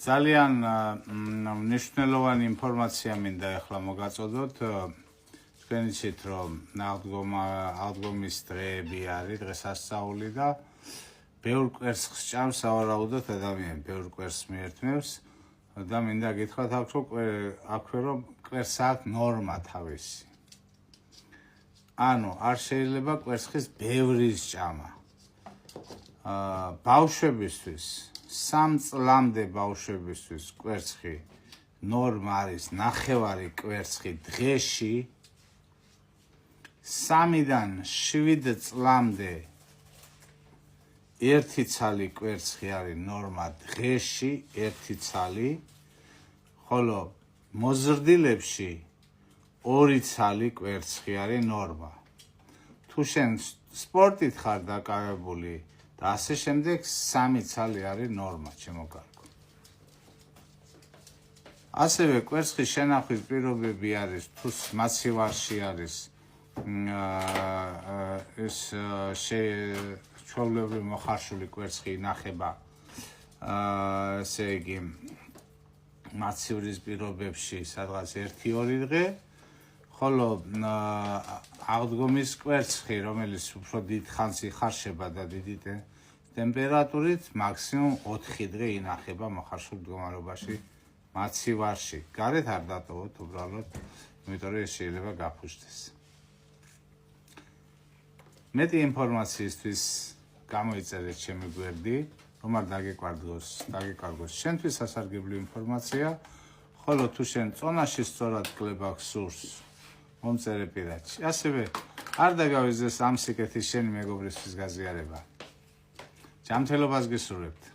ძალიან მნიშვნელოვანი ინფორმაცია მინდა ახლა მოგაწოდოთ. თქვენ იცით, რომ აღდგომის დღეები არის დღესასწაული და ბევრ კვერცხს ჭამს სავარაუდოდ ადამიანი, ბევრ კვერცხს მიერთმევს და მინდა გითხრათ აქვე რომ კვერცხს აქვს ნორმა თავისი. ანუ არ შეიძლება კვერცხის ბევრის ჭამა. ბავშვებისთვის 3 წლამდე ბავშვებისთვის კვერცხი ნორმა არის 9 კვერცხი დღეში. 3-დან 7 წლამდე 1 ცალი კვერცხი არის ნორმა დღეში, 1 ცალი, ხოლო მოზრდილებში 2 ცალი კვერცხი არის ნორმა. თუ შენ სპორტით ხარ დაკავებული და ასე შემდეგ 3 ცალი არის ნორმა, ჩემო კარგო. ასევე კვერცხის შენახვის პირობები არის, თუ მაცივარში არის ეს ჩვეულებრივ მოხარშული კვერცხი ინახება ესე იგი მაცივრის პირობებში სადღაც 1-2 დღე, ხოლო აღდგომის კვერცხი, რომელიც უფრო დიდ ხანს იხარშება და დიდი ტემპერატურით, მაქსიმუმ 4 დღე ინახება მოხარშულ მდგომარეობაში მაცივარში. გარეთ არ დატოვოთ უბრალოდ, იმიტომ რომ ეს შეიძლება გაფუჭდეს. მეტი ინფორმაციისთვის გამოიწერეთ ჩემი გვერდი, რომ არ დაგეკარგოს შენთვის სასარგებლო ინფორმაცია, ხოლო თუ შენ წონაში სწორად კლება გსურს, მომწერე პირადში. ასევე არ დაგავიძეს ამ სიკეთის შენი მეგობრისთვის გაზიარება. ჯანმრთელობას გისურვებთ.